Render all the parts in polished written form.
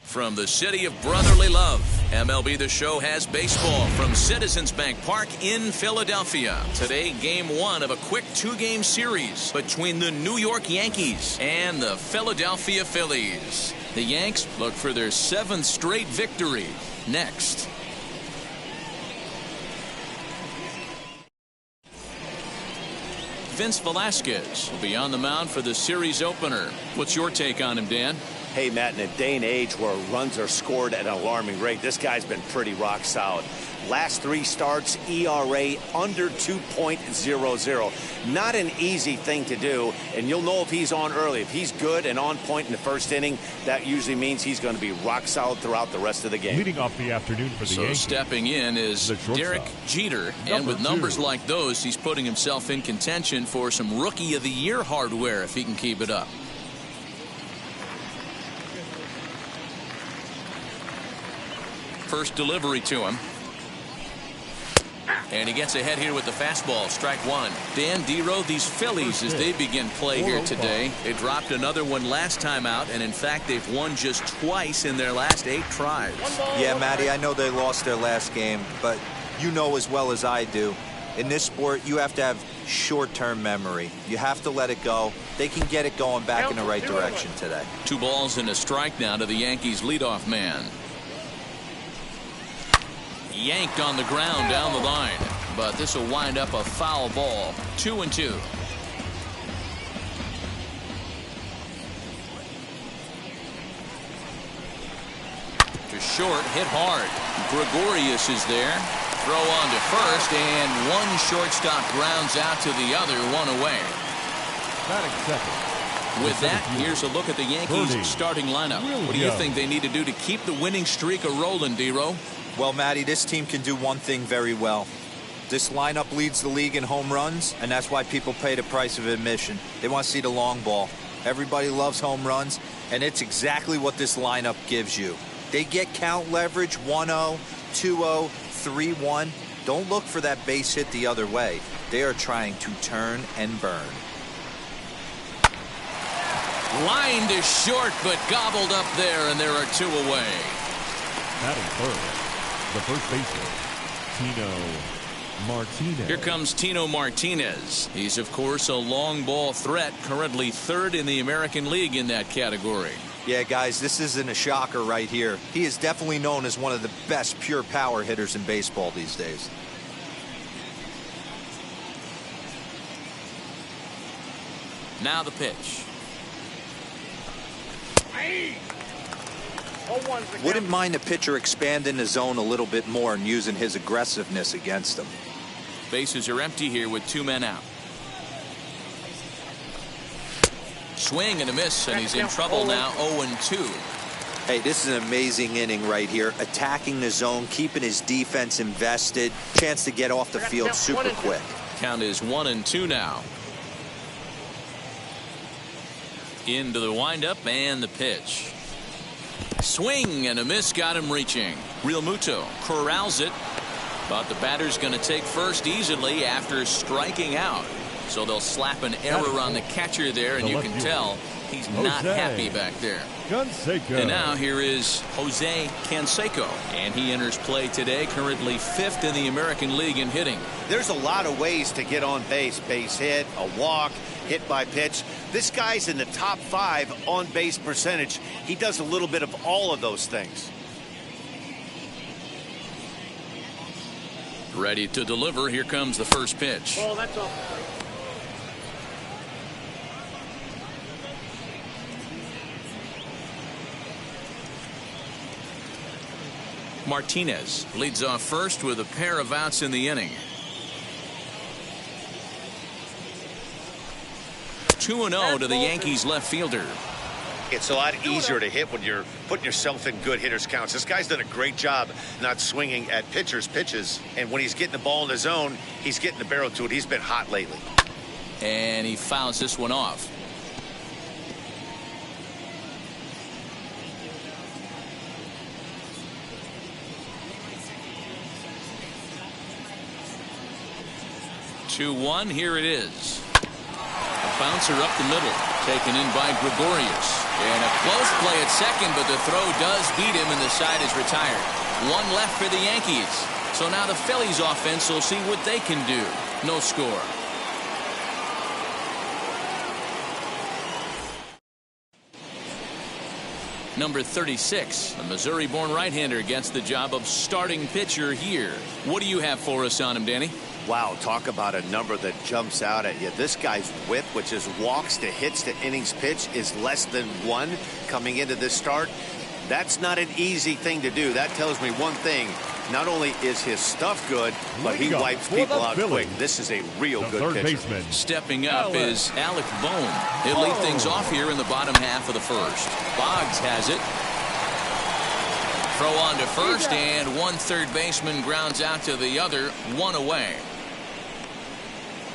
From the city of brotherly love, MLB The Show has baseball from Citizens Bank Park in Philadelphia. Today, Game 1 of a quick two-game series between the New York Yankees and the Philadelphia Phillies. The Yanks look for their 7th straight victory next. Vince Velasquez will be on the mound for the series opener. What's your take on him, Dan? Hey, Matt, in a day and age where runs are scored at an alarming rate, this guy's been pretty rock solid. Last 3 starts, ERA under 2.00. Not an easy thing to do, and you'll know if he's on early. If he's good and on point in the first inning, that usually means he's going to be rock solid throughout the rest of the game. Leading off the afternoon for the Yankees. So stepping in is Derek Jeter, and with numbers like those, he's putting himself in contention for some Rookie of the Year hardware if he can keep it up. First delivery to him. And he gets ahead here with the fastball. Strike one. Dan Dero, these Phillies, as they begin play here today, they dropped another one last time out, and in fact, they've won just twice in their last 8 tries. Yeah, Matty, I know they lost their last game, but you know as well as I do, in this sport, you have to have short-term memory. You have to let it go. They can get it going back in the right direction today. 2 balls and a strike now to the Yankees leadoff man. Yanked on the ground down the line, but this will wind up a foul ball. 2-2. To short, hit hard. Gregorius is there. Throw on to first, and one shortstop grounds out to the other, 1 away. Batting second. With that, here's a look at the Yankees starting lineup. What do you think they need to do to keep the winning streak a-rolling, Dero? Well, Matty, this team can do one thing very well. This lineup leads the league in home runs, and that's why people pay the price of admission. They want to see the long ball. Everybody loves home runs, and it's exactly what this lineup gives you. They get count leverage 1-0, 2-0, 3-1. Don't look for that base hit the other way. They are trying to turn and burn. Line to short, but gobbled up there, and there are 2 away. Batting third, the first baseman, Tino Martinez. Here comes Tino Martinez. He's, of course, a long ball threat, currently 3rd in the American League in that category. Yeah, guys, this isn't a shocker right here. He is definitely known as one of the best pure power hitters in baseball these days. Now the pitch. Wouldn't mind a pitcher expanding the zone a little bit more and using his aggressiveness against them. Bases are empty here with 2 men out. Swing and a miss, and he's in trouble now. 0-2. Hey, this is an amazing inning right here. Attacking the zone, keeping his defense invested. Chance to get off the field super quick. Count is 1-2 now. Into the windup and the pitch. Swing and a miss, got him reaching. Real Muto corrals it, but the batter's going to take first easily after striking out. So they'll slap an error on the catcher there, and you can tell he's not happy back there. Canseco. And now here is Jose Canseco, and he enters play today, currently 5th in the American League in hitting. There's a lot of ways to get on base. Base hit, a walk, hit by pitch. This guy's in the top 5 on base percentage. He does a little bit of all of those things. Ready to deliver. Here comes the first pitch. Oh, that's all. Martinez leads off first with a pair of outs in the inning. 2-0 to the Yankees left fielder. It's a lot easier to hit when you're putting yourself in good hitters' counts. This guy's done a great job not swinging at pitchers' pitches. And when he's getting the ball in the zone, he's getting the barrel to it. He's been hot lately. And he fouls this one off. Two-one, here it is. A bouncer up the middle, taken in by Gregorius. And a close play at second, but the throw does beat him, and the side is retired. One left for the Yankees. So now the Phillies offense will see what they can do. No score. Number 36, a Missouri-born right-hander, gets the job of starting pitcher here. What do you have for us on him, Danny? Wow, talk about a number that jumps out at you. This guy's whip, which is walks to hits to innings pitch, is less than 1 coming into this start. That's not an easy thing to do. That tells me one thing. Not only is his stuff good, but he wipes people out quick. This is a real good pitcher. Baseman. Stepping up is Alec Bohm. He'll lead things off here in the bottom half of the first. Boggs has it. Throw on to first, and one third baseman grounds out to the other, one away.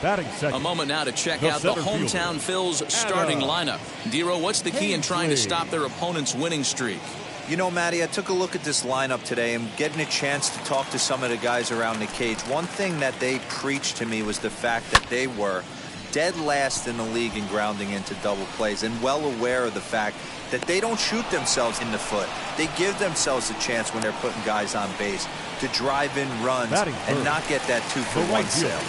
Batting second. A moment now to check out the hometown Phils starting lineup. Dero, what's the key in trying to stop their opponent's winning streak? You know, Matty, I took a look at this lineup today and getting a chance to talk to some of the guys around the cage. One thing that they preached to me was the fact that they were dead last in the league in grounding into double plays, and well aware of the fact that they don't shoot themselves in the foot. They give themselves a chance when they're putting guys on base to drive in runs and not get that 2-for-1 sale.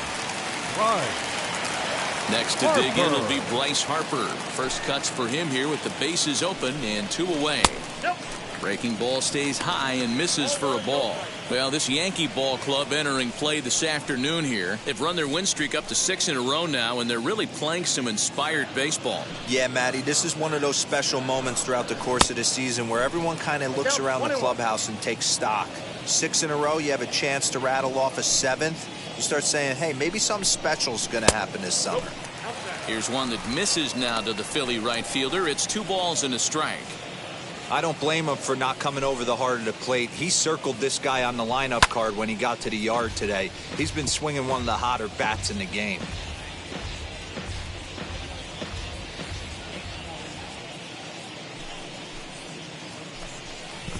Next to dig in will be Bryce Harper. First cuts for him here with the bases open and 2 away. Breaking ball stays high and misses for a ball. Well, this Yankee ball club entering play this afternoon here. They've run their win streak up to 6 in a row now, and they're really playing some inspired baseball. Yeah, Matty, this is one of those special moments throughout the course of the season where everyone kind of looks around the clubhouse and takes stock. 6 in a row, you have a chance to rattle off a 7th. You start saying, hey, maybe something special is going to happen this summer. Here's one that misses now to the Philly right fielder. It's 2 balls and a strike. I don't blame him for not coming over the heart of the plate. He circled this guy on the lineup card when he got to the yard today. He's been swinging one of the hotter bats in the game.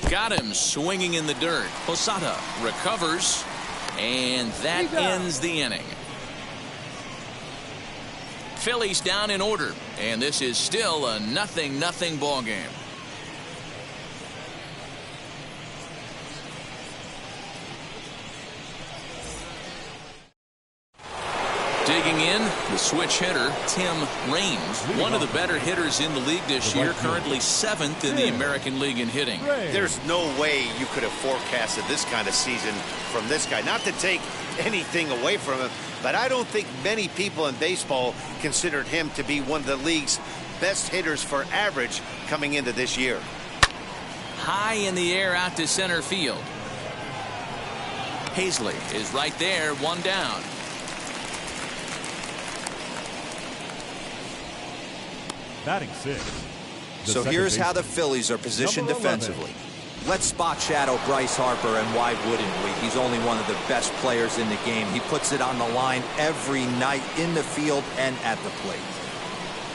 Got him swinging in the dirt. Posada recovers, and that ends the inning. Phillies down in order, and this is still a 0-0 ball game. Digging in, the switch hitter, Tim Raines, one of the better hitters in the league this year, currently 7th in the American League in hitting. There's no way you could have forecasted this kind of season from this guy. Not to take anything away from him, but I don't think many people in baseball considered him to be one of the league's best hitters for average coming into this year. High in the air out to center field. Hazley is right there, 1 down. Batting 6. So here's how the Phillies are positioned defensively. Let's spot shadow Bryce Harper, and why wouldn't we? He's only one of the best players in the game. He puts it on the line every night in the field and at the plate.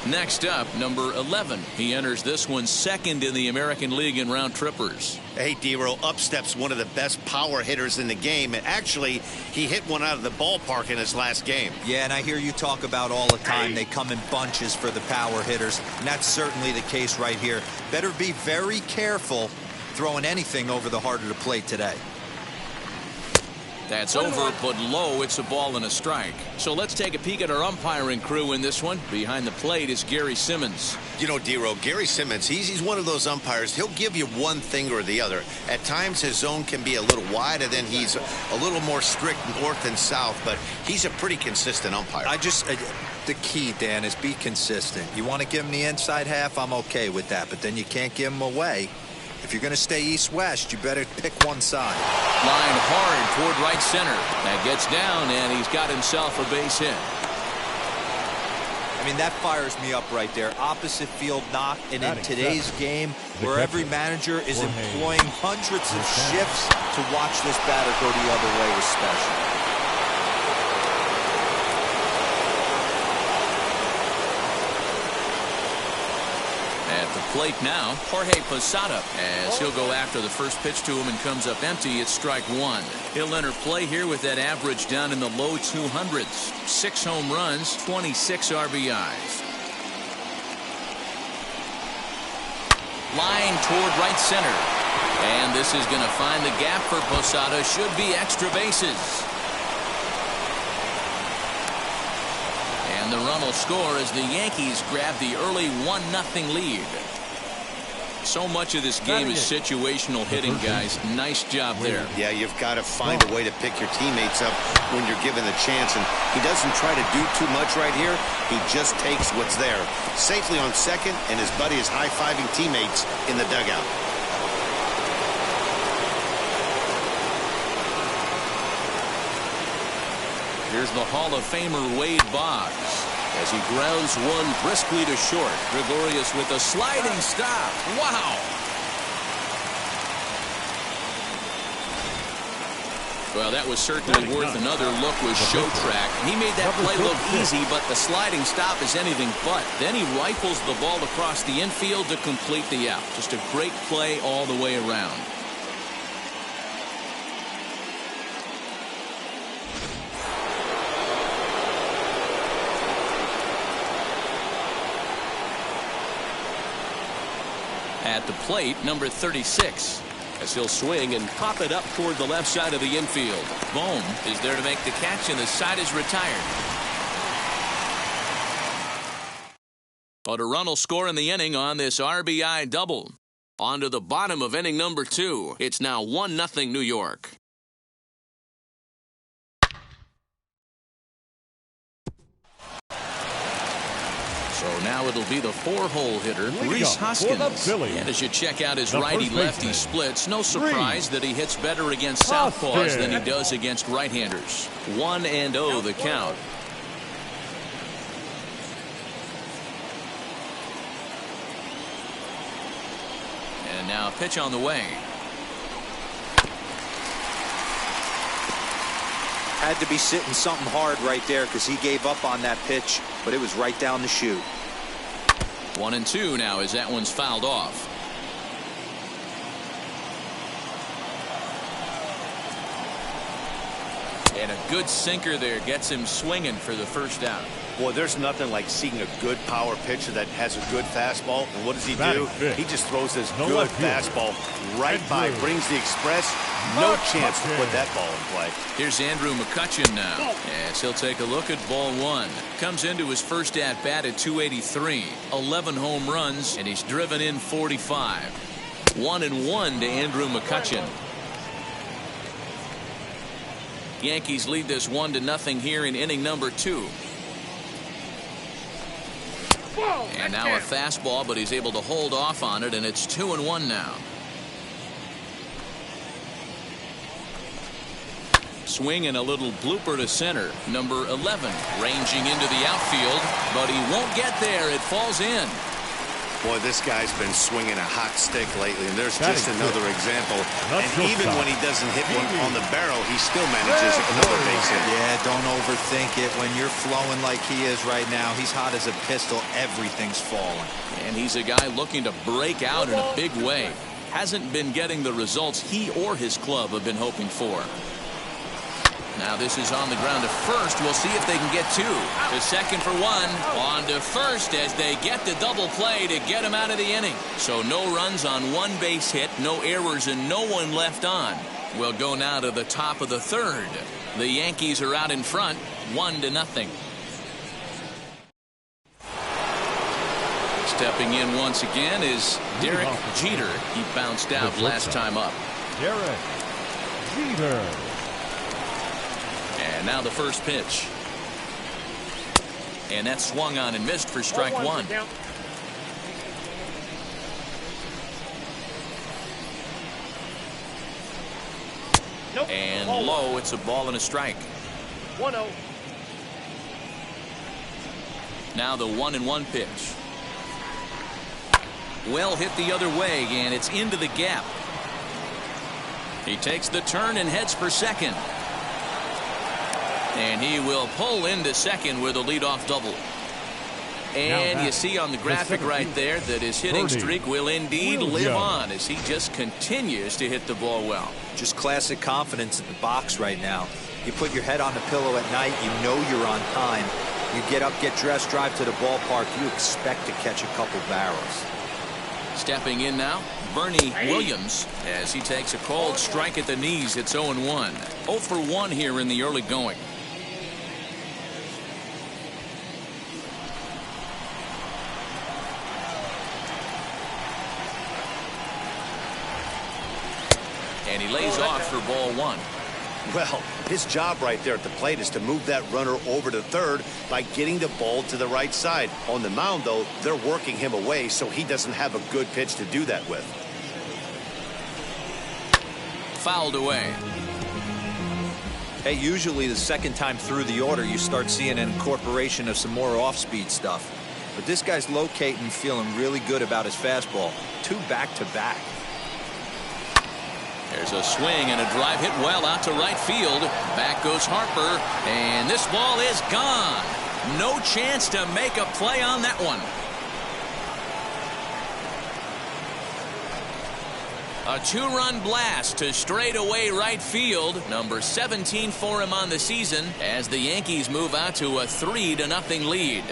Next up, number 11. He enters this one 2nd in the American League in round trippers. Hey, Dero, up steps one of the best power hitters in the game. And actually, he hit one out of the ballpark in his last game. Yeah, and I hear you talk about all the time they come in bunches for the power hitters, and that's certainly the case right here. Better be very careful throwing anything over the heart of the plate today. That's over, but low. It's a ball and a strike. So let's take a peek at our umpiring crew in this one. Behind the plate is Gary Simmons. You know, Dero, Gary Simmons, he's one of those umpires. He'll give you one thing or the other. At times, his zone can be a little wide, and then he's a little more strict north and south, but he's a pretty consistent umpire. The key, Dan, is be consistent. You want to give him the inside half, I'm okay with that, but then you can't give him away. If you're going to stay east-west, you better pick one side. Line hard toward right center. That gets down, and he's got himself a base hit. I mean, that fires me up right there. Opposite field knock, and in today's game, where every manager is employing hundreds of shifts, to watch this batter go the other way is special. At the plate now, Jorge Posada, as he'll go after the first pitch to him and comes up empty. It's strike one. He'll enter play here with that average down in the low 200s. 6 home runs, 26 RBIs. Line toward right center. And this is going to find the gap for Posada. Should be extra bases. And the run will score as the Yankees grab the early 1-0 lead. So much of this game is situational hitting, guys. Nice job there. Yeah, you've got to find a way to pick your teammates up when you're given the chance. And he doesn't try to do too much right here. He just takes what's there. Safely on second, and his buddy is high-fiving teammates in the dugout. Here's the Hall of Famer Wade Boggs as he grounds one briskly to short. Gregorius with a sliding stop. Wow. Well, that was certainly worth another look with Show Track. He made that play look easy, but the sliding stop is anything but. Then he rifles the ball across the infield to complete the out. Just a great play all the way around. At the plate, number 36. As he'll swing and pop it up toward the left side of the infield. Bohm is there to make the catch, and the side is retired. But a run will score in the inning on this RBI double. On to the bottom of inning number 2. It's now 1-0 New York. So now it'll be the 4-hole hitter, Bryce Hoskins. And as you check out his righty-lefty splits, no surprise that he hits better against southpaws than he does against right-handers. 1-0 the count. And now a pitch on the way. Had to be sitting something hard right there because he gave up on that pitch, but it was right down the chute. 1-2 now as that one's fouled off. And a good sinker there gets him swinging for the first out. Boy, there's nothing like seeing a good power pitcher that has a good fastball. And what does he do? He just throws this good fastball right by, brings the express. No chance to put that ball in play. Here's Andrew Mccutchen now, as he'll take a look at ball one. Comes into his first at-bat at 283. 11 home runs, and he's driven in 45. 1-1 to Andrew Mccutchen. Yankees lead this 1-0 here in inning number 2. And now a fastball, but he's able to hold off on it, and it's 2-1 now. Swing and a little blooper to center. Number 11 ranging into the outfield, but he won't get there. It falls in. Boy, this guy's been swinging a hot stick lately, and there's just another example. And even when he doesn't hit one on the barrel, he still manages another base hit. Yeah, don't overthink it. When you're flowing like he is right now, he's hot as a pistol. Everything's falling. And he's a guy looking to break out in a big way. Hasn't been getting the results he or his club have been hoping for. Now this is on the ground to first. We'll see if they can get two. To second for one. On to first as they get the double play to get him out of the inning. So no runs on one base hit, no errors, and no one left on. We'll go now to the top of the third. The Yankees are out in front, 1-0. Stepping in once again is Derek Jeter. He bounced out last time up. Derek Jeter. And now the first pitch. And that swung on and missed for strike one. And low, it's a ball and a strike. 1-0. Now the 1-1 pitch. Well hit the other way, and it's into the gap. He takes the turn and heads for second. And he will pull into second with a leadoff double. And you see on the graphic right there that his hitting streak will indeed live on as he just continues to hit the ball well. Just classic confidence in the box right now. You put your head on the pillow at night, you know you're on time. You get up, get dressed, drive to the ballpark, you expect to catch a couple barrels. Stepping in now, Bernie Williams, as he takes a cold strike at the knees. It's 0-1. 0 for 1 here in the early going. And he lays off for ball 1. Well, his job right there at the plate is to move that runner over to third by getting the ball to the right side. On the mound, though, they're working him away, so he doesn't have a good pitch to do that with. Fouled away. Hey, usually the second time through the order, you start seeing an incorporation of some more off-speed stuff. But this guy's locating, feeling really good about his fastball. 2 back-to-back. There's a swing and a drive hit well out to right field. Back goes Harper, and this ball is gone. No chance to make a play on that one. A 2-run blast to straightaway right field. Number 17 for him on the season as the Yankees move out to a 3-0 lead.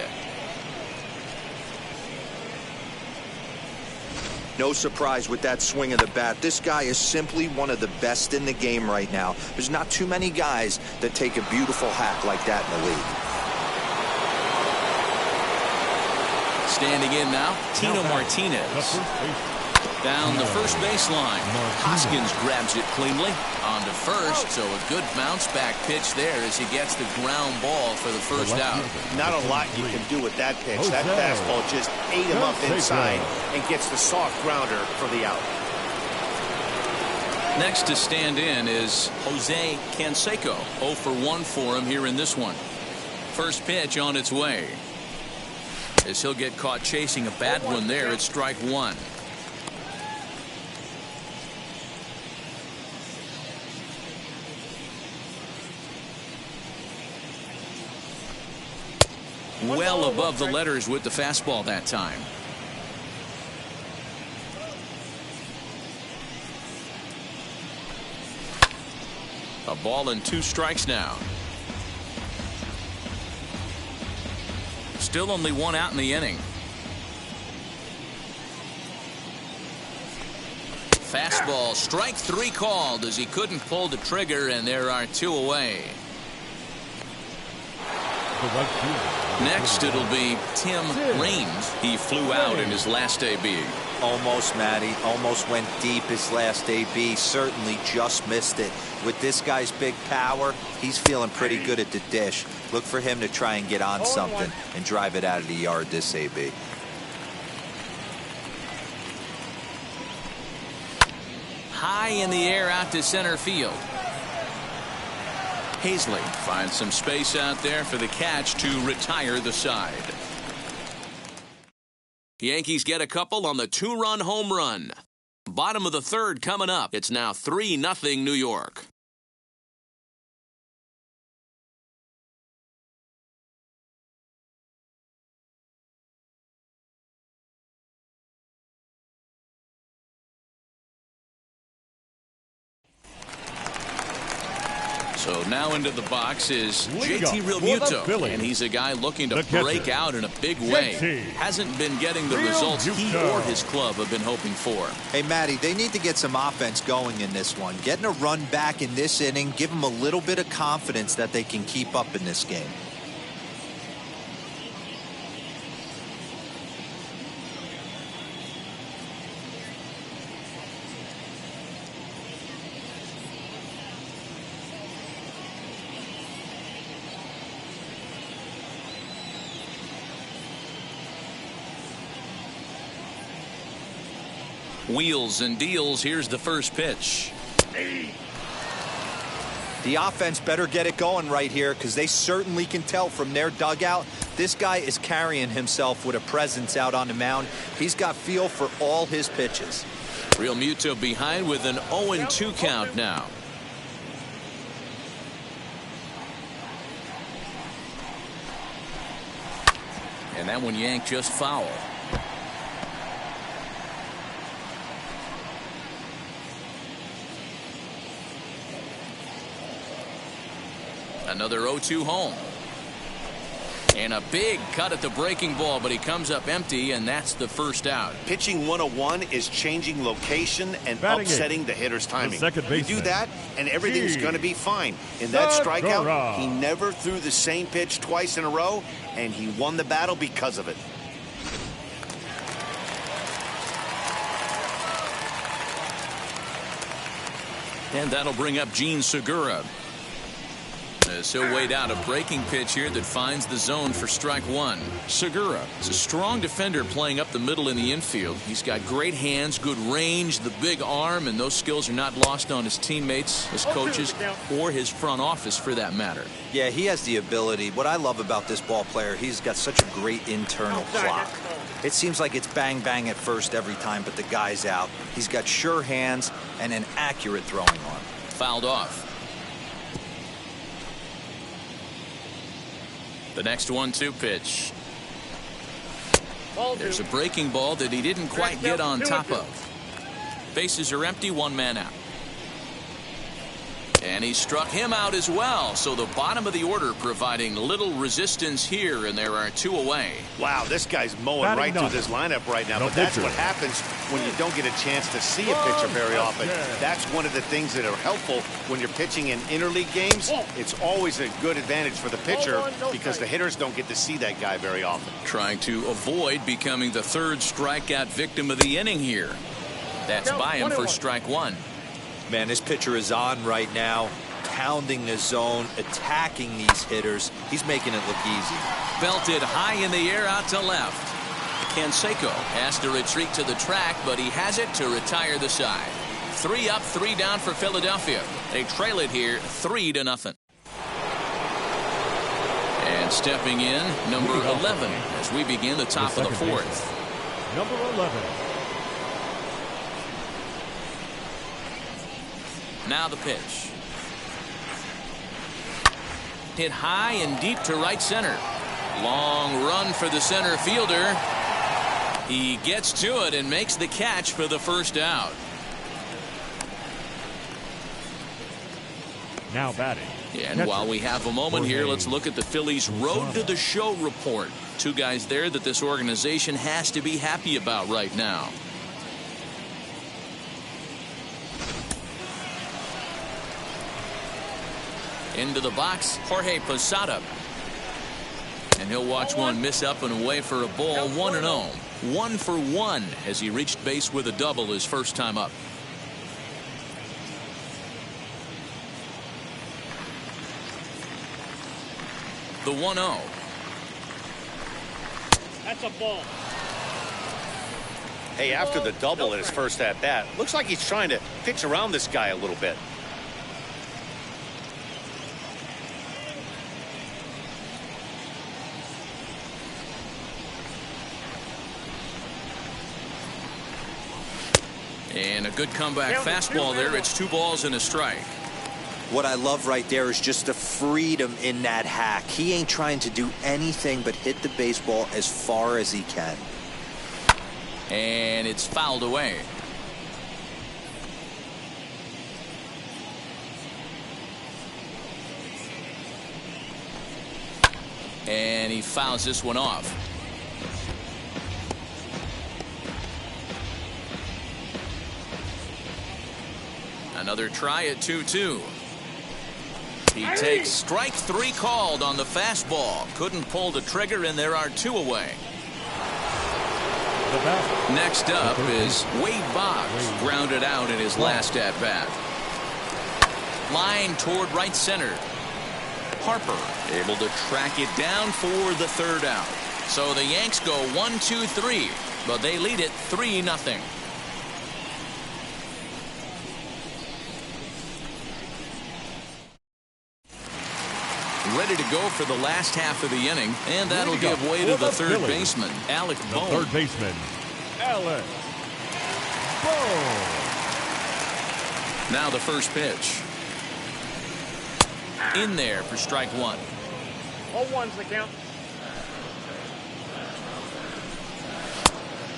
No surprise with that swing of the bat. This guy is simply one of the best in the game right now. There's not too many guys that take a beautiful hack like that in the league. Standing in now, Tino Martinez. Down the first baseline. Hoskins grabs it cleanly. On to first, so a good bounce back pitch there as he gets the ground ball for the first out. Not a lot you can do with that pitch. That fastball just ate him up inside and gets the soft grounder for the out. Next to stand in is Jose Canseco. 0 for 1 for him here in this one. First pitch on its way. As he'll get caught chasing a bad one there at strike 1. Well above the letters with the fastball that time. A ball and 2 strikes now. Still only 1 out in the inning. Fastball, strike 3 called as he couldn't pull the trigger, and there are 2 away. Next, it'll be Tim Raines. He flew out in his last AB. Almost, Matty. Almost went deep his last AB. Certainly just missed it. With this guy's big power, he's feeling pretty good at the dish. Look for him to try and get on something and drive it out of the yard this AB. High in the air out to center field. Hazley finds some space out there for the catch to retire the side. Yankees get a couple on the 2-run home run. Bottom of the 3rd coming up. It's now 3-0 New York. So now into the box is JT Realmuto, and he's a guy looking to break out in a big way. Hasn't been getting the results he or his club have been hoping for. Hey, Matty, they need to get some offense going in this one. Getting a run back in this inning, give them a little bit of confidence that they can keep up in this game. Wheels and deals. Here's the first pitch. The offense better get it going right here because they certainly can tell from their dugout this guy is carrying himself with a presence out on the mound. He's got feel for all his pitches. Real Muto behind with an 0-2 count now. And that one yanked just foul. Another 0-2 home. And a big cut at the breaking ball, but he comes up empty, and that's the first out. Pitching 101 is changing location and Batting upsetting the hitter's timing. second You do baseman. that, and everything's going to be fine. In that strikeout, he never threw the same pitch twice in a row, and he won the battle because of it. And that'll bring up Gene Segura. As he'll wait out a breaking pitch here that finds the zone for strike one. Segura is a strong defender playing up the middle in the infield. He's got great hands, good range, the big arm, and those skills are not lost on his teammates, his coaches, or his front office for that matter. Yeah, he has the ability. What I love about this ball player, he's got such a great internal clock. It seems like it's bang bang at first every time, but the guy's out. He's got sure hands and an accurate throwing arm. Fouled off. The next 1-2 pitch. There's a breaking ball that he didn't quite get on top of. Bases are empty, one man out. And he struck him out as well. So the bottom of the order providing little resistance here, and there are two away. Wow, this guy's mowing right through this lineup right now. But that's what happens when you don't get a chance to see a pitcher very often. That's one of the things that are helpful when you're pitching in interleague games. It's always a good advantage for the pitcher because the hitters don't get to see that guy very often. Trying to avoid becoming the third strikeout victim of the inning here. That's by him for strike one. Man, this pitcher is on right now, pounding the zone, attacking these hitters. He's making it look easy. Belted high in the air out to left. Canseco has to retreat to the track, but he has it to retire the side. 3 up, 3 down for Philadelphia. They trail it here 3-0. And stepping in, number 11 as we begin the top of the fourth. Number 11. Now the pitch. Hit high and deep to right center. Long run for the center fielder. He gets to it and makes the catch for the first out. Now batting. And while we have a moment here, let's look at the Phillies' Road to the Show report. Two guys there that this organization has to be happy about right now. Into the box, Jorge Posada. And he'll watch one miss up and away for a ball. 1-0. 1 for 1 as he reached base with a double his first time up. The 1-0. That's a ball. Hey, after the double in his first at-bat, looks like he's trying to pitch around this guy a little bit. And a good comeback fastball there. It's 2 balls and a strike. What I love right there is just the freedom in that hack. He ain't trying to do anything but hit the baseball as far as he can. And it's fouled away. And he fouls this one off. Another try at 2-2. He takes strike 3 called on the fastball. Couldn't pull the trigger, and there are 2 away. Next up is Wade Boggs, grounded out in his last at-bat. Line toward right center. Harper able to track it down for the third out. So the Yanks go 1-2-3, but they lead it 3-0. Ready to go for the last half of the inning, and that'll give way to the third baseman, Alec Bohm. Third baseman, Alec Bohm. Now the first pitch. In there for strike one. All ones the count.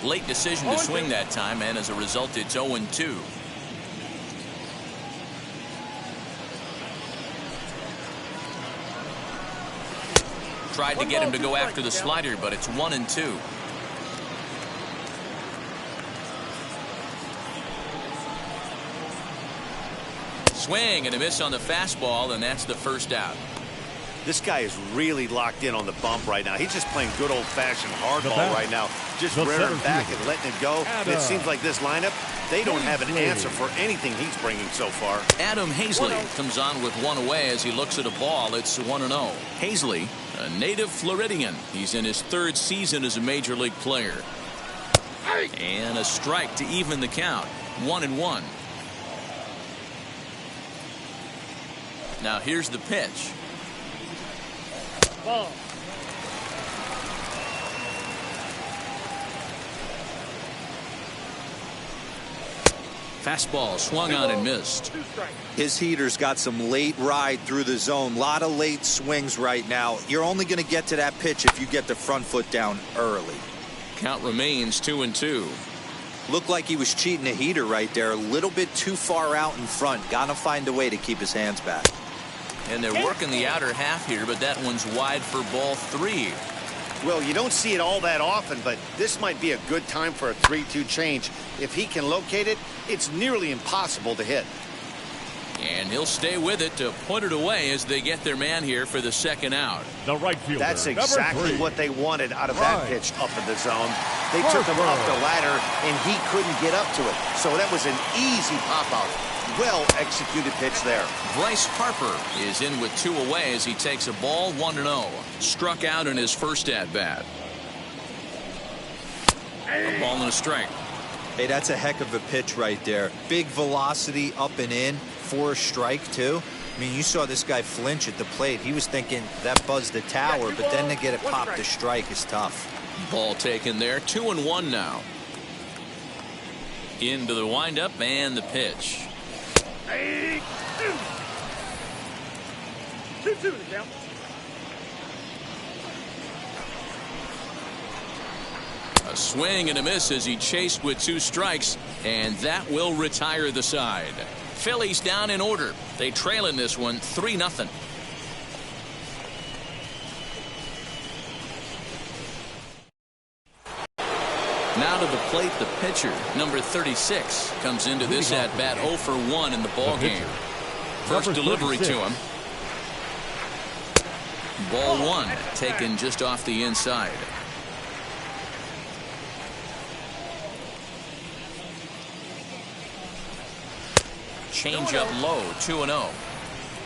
Late decision to swing that time, and as a result, it's 0-2. Tried to get him to go after the slider, but it's 1-2. Swing and a miss on the fastball, and that's the first out. This guy is really locked in on the bump right now. He's just playing good old-fashioned hardball right now. Just rearing back and letting it go. And it seems like this lineup, they don't have an answer for anything he's bringing so far. Adam Hazley comes on with one away as he looks at a ball. It's 1-0. Hazley, a native Floridian. He's in his third season as a major league player. And a strike to even the count. 1-1. Now here's the pitch. Ball. Fastball swung on and missed. His heater's got some late ride through the zone. A lot of late swings right now. You're only going to get to that pitch if you get the front foot down early. Count remains 2-2. Looked like he was cheating a heater right there. A little bit too far out in front. Got to find a way to keep his hands back. And they're working the outer half here, but that one's wide for ball 3. Well, you don't see it all that often, but this might be a good time for a 3-2 change. If he can locate it, it's nearly impossible to hit. And he'll stay with it to put it away as they get their man here for the second out. The right fielder. That's exactly what they wanted out of that pitch up in the zone. They took him up the ladder, and he couldn't get up to it. So that was an easy pop-out. Well-executed pitch there. Bryce Harper is in with 2 away as he takes a ball 1-0. Struck out in his first at-bat. A ball and a strike. Hey, that's a heck of a pitch right there. Big velocity up and in for a strike, too. I mean, you saw this guy flinch at the plate. He was thinking that buzzed the tower, but then to get it popped to strike is tough. Ball taken there. 2-1 now. Into the windup and the pitch. 2-2 the count. A swing and a miss as he chased with 2 strikes, and that will retire the side. Phillies down in order. They trail in this one 3-0. Now to the plate, the pitcher, number 36, comes into this at-bat 0 for 1 in the ballgame. First delivery to him. Ball 1, taken just off the inside. Change up low, 2-0.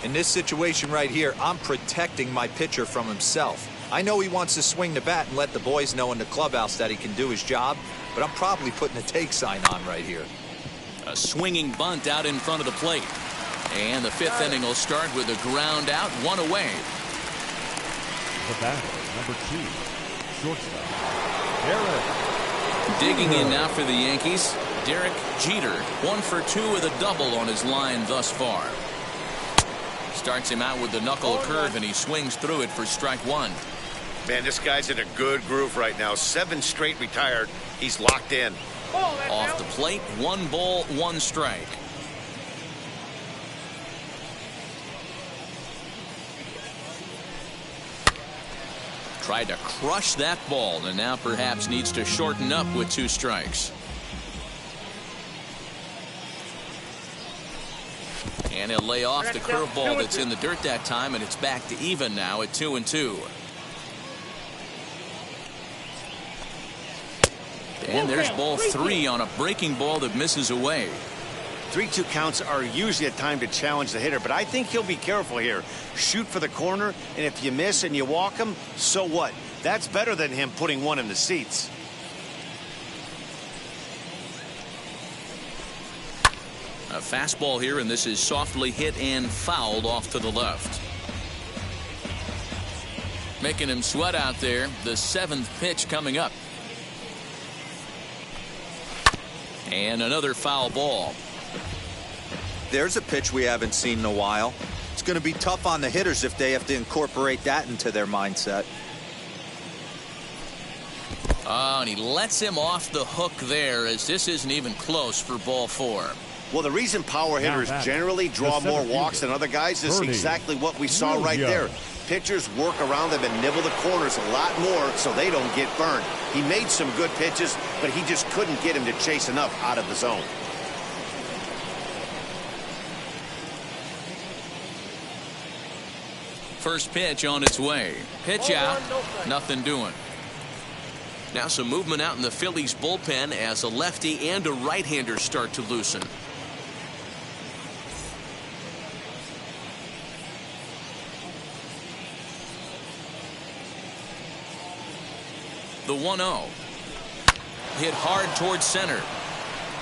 In this situation right here, I'm protecting my pitcher from himself. I know he wants to swing the bat and let the boys know in the clubhouse that he can do his job, but I'm probably putting a take sign on right here. A swinging bunt out in front of the plate. And the 5th inning will start with a ground out, 1 away. The batter, number 2, shortstop, Derek. Digging in now for the Yankees, Derek Jeter, 1 for 2 with a double on his line thus far. Starts him out with the knuckle curve, and he swings through it for strike 1. Man, this guy's in a good groove right now. 7 straight retired. He's locked in. Off the plate, 1 ball, 1 strike. Tried to crush that ball, and now perhaps needs to shorten up with 2 strikes. And he'll lay off the curveball that's in the dirt that time, and it's back to even now at 2-2. And there's ball 3 on a breaking ball that misses away. 3-2 counts are usually a time to challenge the hitter, but I think he'll be careful here. Shoot for the corner, and if you miss and you walk him, so what? That's better than him putting one in the seats. A fastball here, and this is softly hit and fouled off to the left. making him sweat out there. The 7th pitch coming up. And another foul ball. There's a pitch we haven't seen in a while. It's going to be tough on the hitters if they have to incorporate that into their mindset. Oh, and he lets him off the hook there, as this isn't even close for ball 4. Well, the reason power hitters generally draw more walks than other guys is exactly what we saw right there. Pitchers work around them and nibble the corners a lot more so they don't get burned. He made some good pitches, but he just couldn't get him to chase enough out of the zone. First pitch on its way. Pitch out. Nothing doing. Now some movement out in the Phillies bullpen as a lefty and a right-hander start to loosen. The 1-0. Hit hard towards center.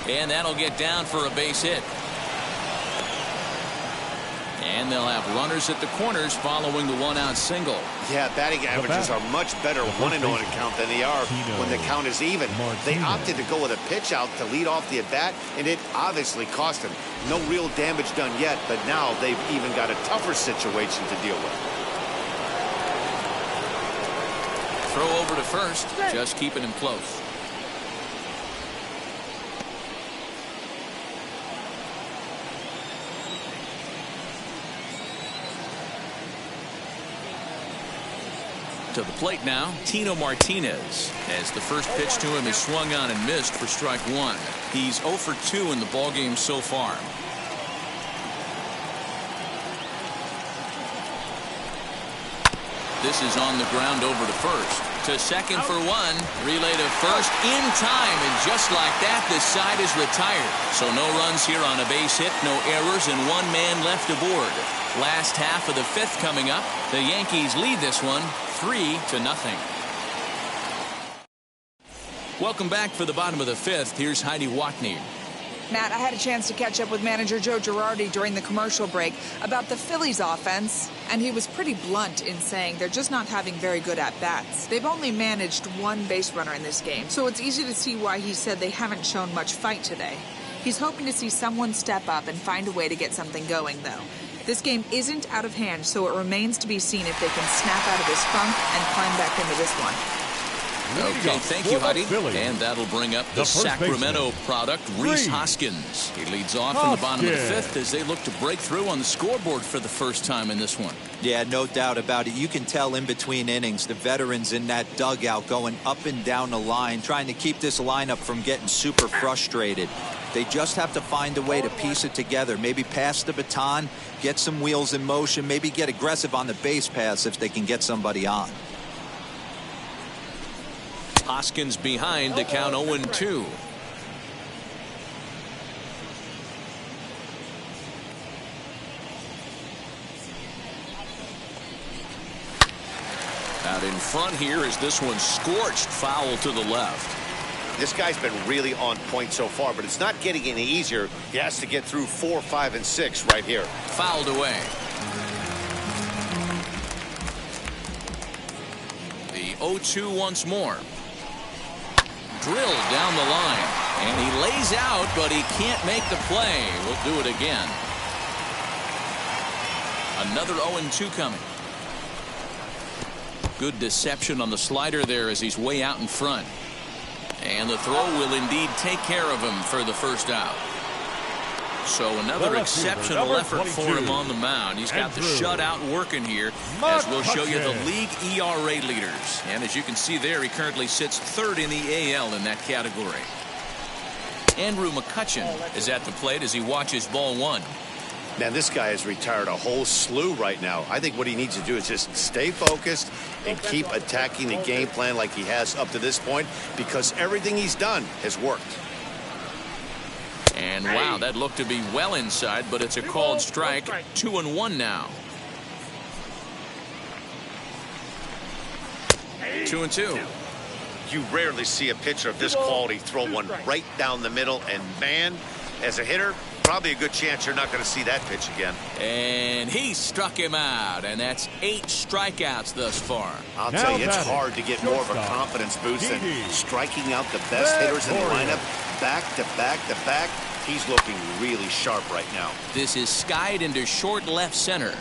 And that'll get down for a base hit. And they'll have runners at the corners following the 1-out single. Yeah, batting averages are much better 1-0 in count than they are when the count is even. They opted to go with a pitch out to lead off the at-bat, and it obviously cost them. No real damage done yet, but now they've even got a tougher situation to deal with. Throw over to first, just keeping him close. To the plate now, Tino Martinez, as the first pitch to him is swung on and missed for strike 1. He's 0 for 2 in the ballgame so far. This is on the ground over to first. To second for 1. Relay to first in time, and just like that, this side is retired. So no runs here on a base hit, no errors, and 1 man left aboard. Last half of the 5th coming up. The Yankees lead this one 3-0. Welcome back for the bottom of the 5th. Here's Heidi Watney. Matt, I had a chance to catch up with manager Joe Girardi during the commercial break about the Phillies offense, and he was pretty blunt in saying they're just not having very good at-bats. They've only managed 1 base runner in this game, so it's easy to see why he said they haven't shown much fight today. He's hoping to see someone step up and find a way to get something going, though. This game isn't out of hand, so it remains to be seen if they can snap out of this funk and climb back into this one. Okay, thank you, Heidi. And that'll bring up the Sacramento product, Rhys Hoskins. He leads off in the bottom of the 5th as they look to break through on the scoreboard for the first time in this one. Yeah, no doubt about it. You can tell in between innings, the veterans in that dugout going up and down the line, trying to keep this lineup from getting super frustrated. They just have to find a way to piece it together. Maybe pass the baton, get some wheels in motion, maybe get aggressive on the base pass if they can get somebody on. Hoskins behind to count 0-2. Out in front here is this one scorched, foul to the left. This guy's been really on point so far, but it's not getting any easier. He has to get through 4, 5, and 6 right here. Fouled away. The 0-2 once more. Drilled down the line, and he lays out, but he can't make the play. We'll do it again. Another 0-2 coming. Good deception on the slider there as he's way out in front. And the throw will indeed take care of him for the first out. So another exceptional effort for him on the mound. He's got the shutout working here, as we'll show you the league ERA leaders. And as you can see there, he currently sits 3rd in the AL in that category. Andrew McCutchen is at the plate as he watches ball 1. Man, this guy has retired a whole slew right now. I think what he needs to do is just stay focused and keep attacking the game plan like he has up to this point, because everything he's done has worked. And wow, that looked to be well inside, but it's a called strike. 2-1 now. 2-2. You rarely see a pitcher of this quality throw one right down the middle, and man, as a hitter, Probably a good chance you're not going to see that pitch again. And he struck him out, and that's 8 strikeouts thus far. I'll tell you, it's hard to get more of a confidence boost than striking out the best hitters in the lineup back to back to back. He's looking really sharp right now. This is skied into short left center.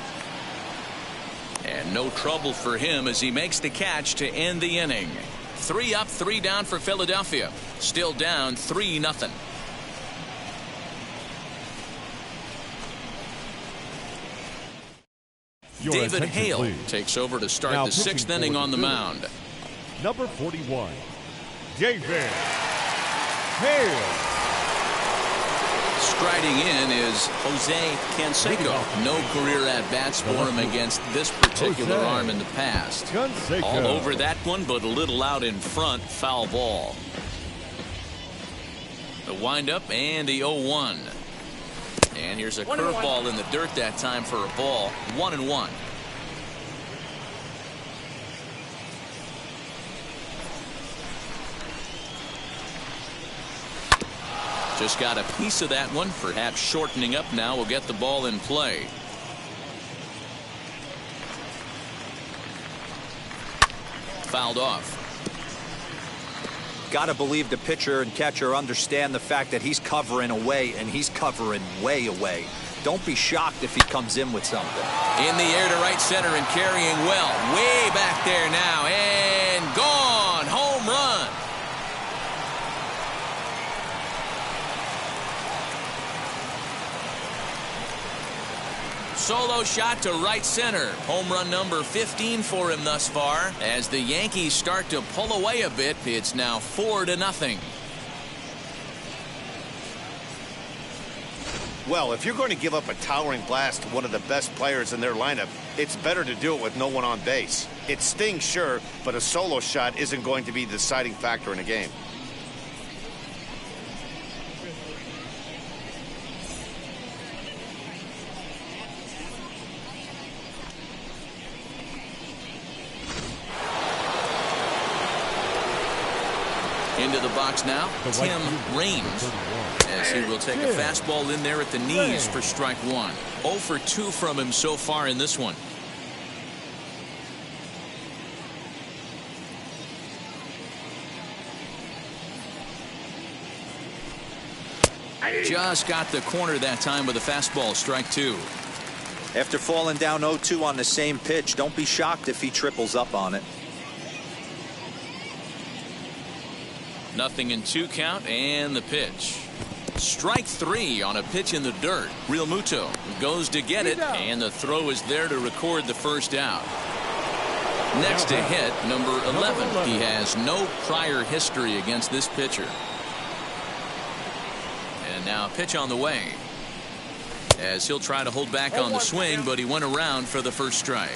And no trouble for him as he makes the catch to end the inning. 3 up, 3 down for Philadelphia. Still down 3-0. David Hale takes over to start the 6th inning on the mound. Number 41, David Hale. Striding in is Jose Canseco. No career at-bats for him against this particular arm in the past. All over that one, but a little out in front. Foul ball. The windup and the 0-1. And here's a curveball in the dirt that time for a ball. 1-1. Just got a piece of that one. Perhaps shortening up now will get the ball in play. Fouled off. Got to believe the pitcher and catcher understand the fact that he's covering away, and he's covering way away. Don't be shocked if he comes in with something. In the air to right center and carrying well. Way back there now. And gone. Home run. Solo shot to right center. Home run number 15 for him thus far. As the Yankees start to pull away a bit, it's now 4-0. Well, if you're going to give up a towering blast to one of the best players in their lineup, it's better to do it with no one on base. It stings, sure, but a solo shot isn't going to be the deciding factor in a game. Into the box now, Tim Raines, as he will take a fastball in there at the knees for strike 1. 0 for 2 from him so far in this one. Just got the corner that time with a fastball, strike 2. After falling down 0-2 on the same pitch, don't be shocked if he triples up on it. Nothing in 2 count, and the pitch. Strike 3 on a pitch in the dirt. Real Muto goes to get it, and the throw is there to record the first out. Next to hit, number 11. He has no prior history against this pitcher. And now a pitch on the way. As he'll try to hold back on the swing, but he went around for the first strike.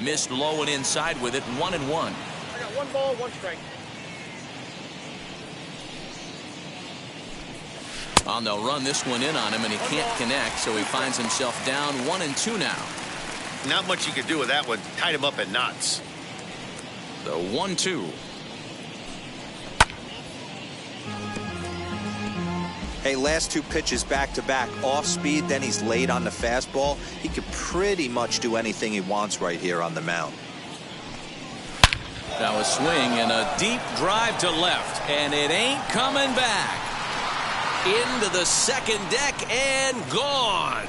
Missed low and inside with it. 1-1. I got 1 ball, 1 strike. And they'll run this one in on him, and he can't connect, so he finds himself down 1-2 now. Not much you can do with that one. Tied him up in knots. The 1-2. Hey, last 2 pitches back-to-back, off speed, then he's late on the fastball. He could pretty much do anything he wants right here on the mound. Now a swing and a deep drive to left, and it ain't coming back. Into the second deck and gone.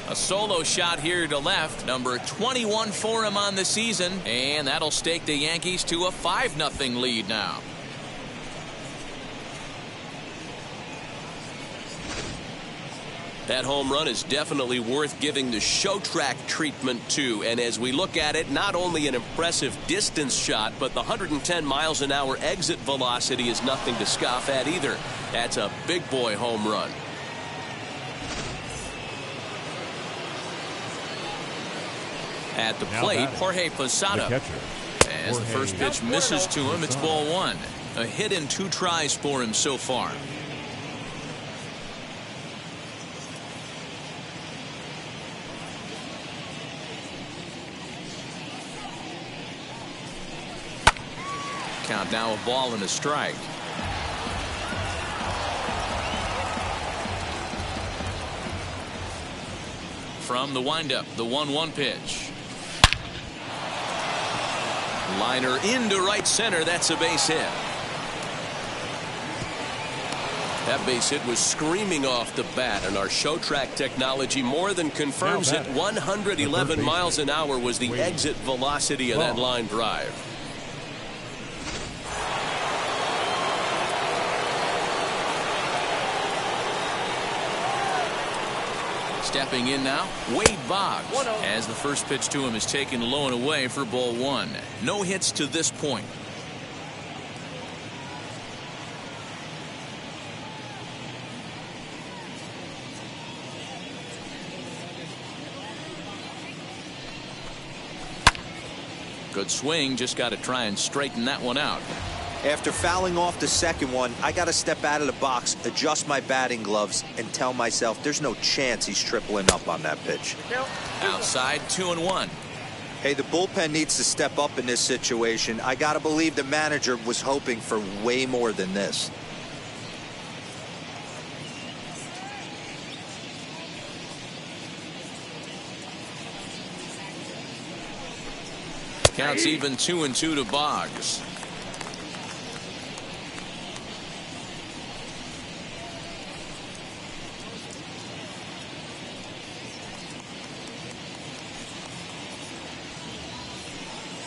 A solo shot here to left, number 21 for him on the season, and that'll stake the Yankees to a 5-0 lead now. That home run is definitely worth giving the show track treatment to, and as we look at it, not only an impressive distance shot, but the 110 miles an hour exit velocity is nothing to scoff at either. That's a big boy home run. At the plate, Jorge Posada. As the first pitch misses to him, it's ball 1. A hit in 2 tries for him so far. count now, a ball and a strike. From the windup, the 1-1 pitch. Liner into right center. That's a base hit. That base hit was screaming off the bat, and our show track technology more than confirms it. 111 miles an hour was the exit velocity of that line drive. Stepping in now, Wade Boggs, as the first pitch to him is taken low and away for ball 1. No hits to this point. Good swing, just got to try and straighten that one out. After fouling off the second one, I got to step out of the box, adjust my batting gloves, and tell myself there's no chance he's tripling up on that pitch. Outside, 2-1. Hey, the bullpen needs to step up in this situation. I got to believe the manager was hoping for way more than this. Counts even 2-2 to Boggs.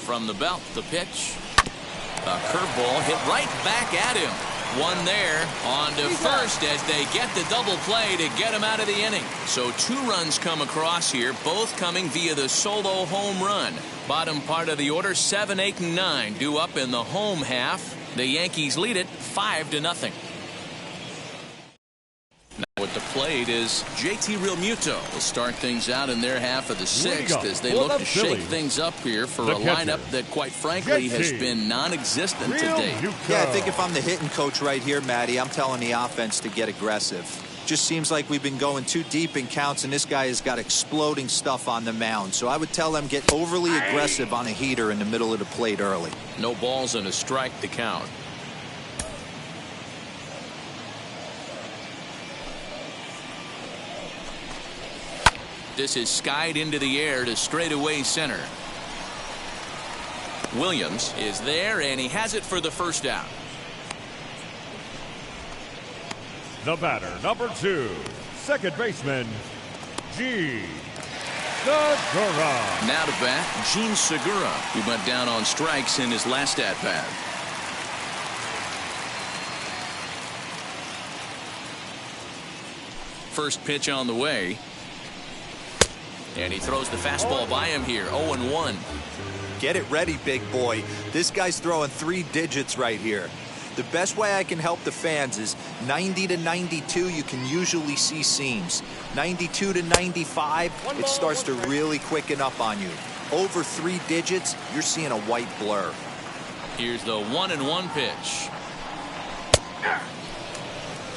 From the belt, the pitch. A curveball hit right back at him. One there, on to first as they get the double play to get him out of the inning. So 2 runs come across here, both coming via the solo home run. Bottom part of the order, 7, 8, and 9 due up in the home half. The Yankees lead it 5-0. Now at the plate is JT Realmuto. Will start things out in their half of the 6th as they look to shake things up here for a lineup that, quite frankly, has been non-existent to date. Yeah, I think if I'm the hitting coach right here, Matty, I'm telling the offense to get aggressive. Just seems like we've been going too deep in counts, and this guy has got exploding stuff on the mound. So I would tell them get overly aggressive on a heater in the middle of the plate early. No balls and a strike to count. This is skied into the air to straightaway center. Williams is there, and he has it for the first down. The batter, number 2, second baseman, Gene Segura. Now to bat, Gene Segura, who went down on strikes in his last at-bat. First pitch on the way. And he throws the fastball by him here, 0-1. Get it ready, big boy. This guy's throwing 3 digits right here. The best way I can help the fans is 90 to 92, you can usually see seams. 92 to 95, it starts to really quicken up on you. Over 3 digits, you're seeing a white blur. Here's the 1-1 pitch.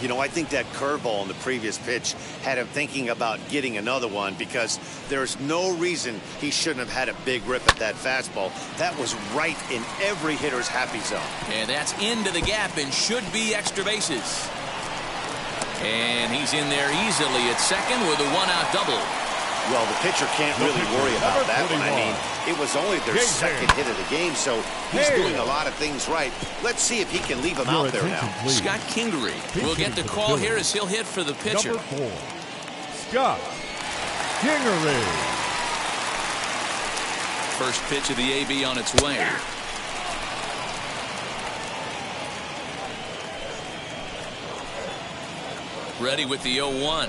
You know, I think that curveball in the previous pitch had him thinking about getting another one, because there's no reason he shouldn't have had a big rip at that fastball. That was right in every hitter's happy zone. And that's into the gap and should be extra bases. And he's in there easily at second with a 1-out double. Well, the pitcher can't really worry about that one. I mean, it was only their second hit of the game, so he's doing a lot of things right. Let's see if he can leave him out there now. Scott Kingery will get the call here as he'll hit for the pitcher. Number 4, Scott Kingery. First pitch of the AB on its way. Ready with the 0-1.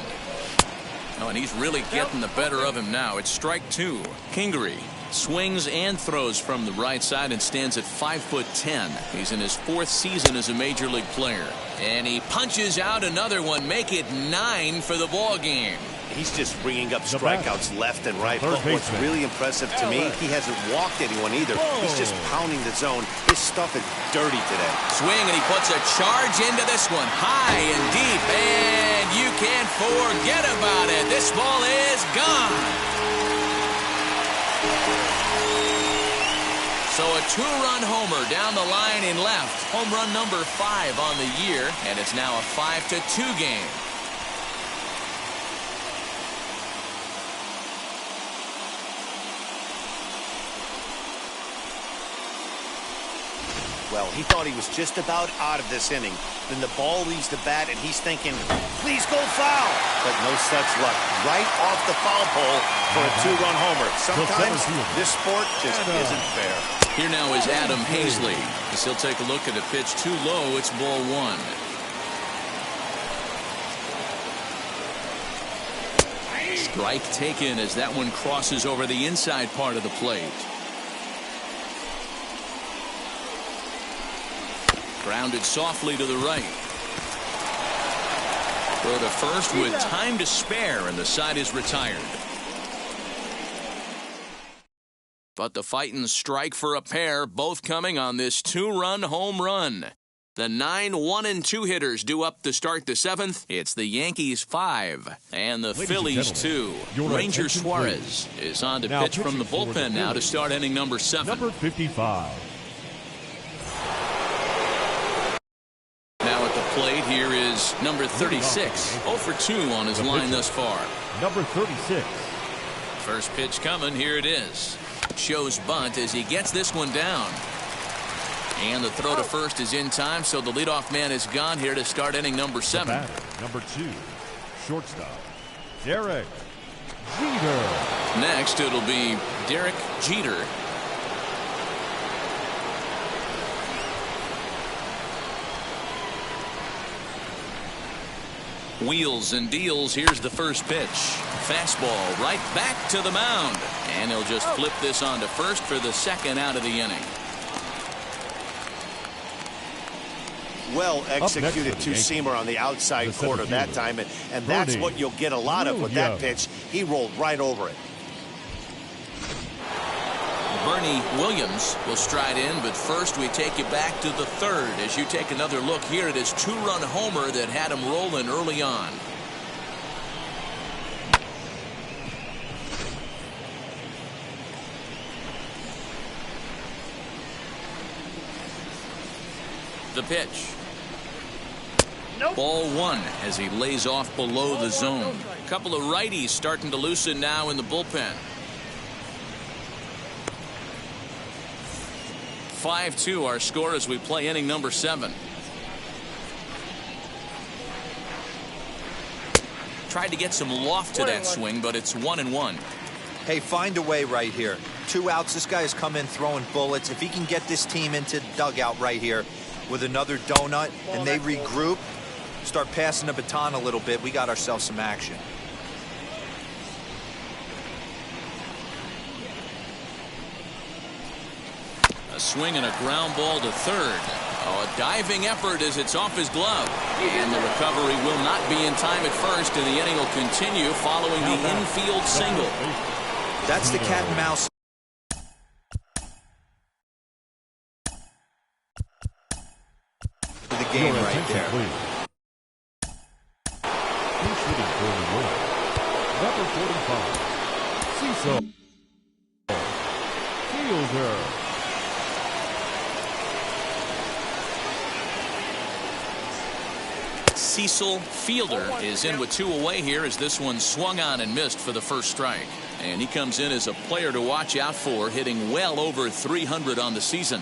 Oh, and he's really getting the better of him now. It's strike 2. Kingery swings and throws from the right side and stands at 5'10". He's in his 4th season as a major league player. And he punches out another one, make it 9 for the ball game. He's just ringing up strikeouts left and right. But what's really impressive to me, he hasn't walked anyone either. He's just pounding the zone. His stuff is dirty today. Swing, and he puts a charge into this one, high and deep, and you can't forget about it. This ball is gone. So a two-run homer down the line in left. Home run number 5 on the year, and it's now a 5-2 game. Well, he thought he was just about out of this inning. Then the ball leaves the bat, and he's thinking, please go foul. But no such luck. Right off the foul pole for a two-run homer. Sometimes this sport just isn't fair. Here now is Adam Hazley. As he'll take a look at a pitch too low. It's ball 1. Strike taken as that one crosses over the inside part of the plate. Grounded softly to the right. Throw to first with time to spare, and the side is retired. But the fighting strike for a pair, both coming on this two-run home run. The 9 1-2 hitters due up to start the 7th. It's the Yankees 5 and the Phillies 2. Ranger Suarez is on to pitch from the bullpen now to start inning number 7. Number 55. Now at the plate, here is number 36. 0 for 2 on his line thus far. Number 36. First pitch coming. Here it is. Shows bunt as he gets this one down. And the throw to first is in time, so the leadoff man is gone here to start inning number 7. Number 2, shortstop, Derek Jeter. Next, it'll be Derek Jeter. Wheels and deals. Here's the first pitch. Fastball right back to the mound. And he'll just flip this on to first for the second out of the inning. Well executed two-seamer on the outside corner that time, and that's what you'll get a lot of with that pitch. He rolled right over it. Bernie Williams will stride in, but first we take you back to the 3rd as you take another look here at his two-run homer that had him rolling early on. The pitch. Ball 1 as he lays off below the zone. A couple of righties starting to loosen now in the bullpen. 5-2 our score as we play inning number 7. Tried to get some loft to that swing, but it's 1-1. Hey, find a way right here. 2 outs. This guy has come in throwing bullets. If he can get this team into the dugout right here with another donut and they regroup, start passing the baton a little bit, we got ourselves some action. A swing and a ground ball to 3rd. Oh, a diving effort as it's off his glove. And the recovery will not be in time at first, and the inning will continue following the infield single. That's the cat and mouse. The game right there. He's hitting for the win. Number 45, Cecil Fielder. Cecil Fielder is in with 2 away here as this one swung on and missed for the first strike. And he comes in as a player to watch out for, hitting well over 300 on the season.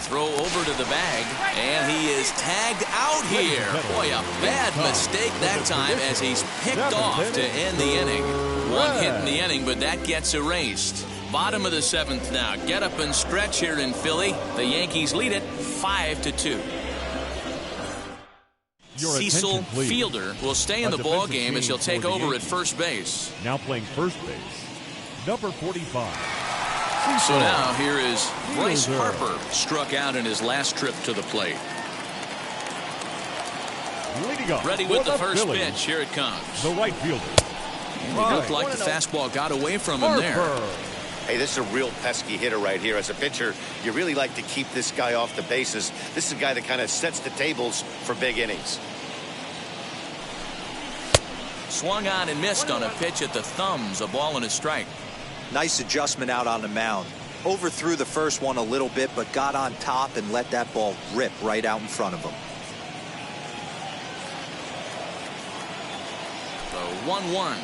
Throw over to the bag, and he is tagged out here. Boy, a bad mistake that time as he's picked off to end the inning. 1 hit in the inning, but that gets erased. Bottom of the 7th now. Get up and stretch here in Philly. The Yankees lead it 5-2. Cecil Fielder will stay in the ball game as he'll take over at first base. Now playing first base, number 45. So now here is Bryce Harper, struck out in his last trip to the plate. Ready with the first pitch. Here it comes. The right fielder. It looked like the fastball got away from him there. Hey, this is a real pesky hitter right here. As a pitcher, you really like to keep this guy off the bases. This is a guy that kind of sets the tables for big innings. Swung on and missed on a pitch at the thumbs. A ball and a strike. Nice adjustment out on the mound. Overthrew the first one a little bit, but got on top and let that ball rip right out in front of him. The 1-1.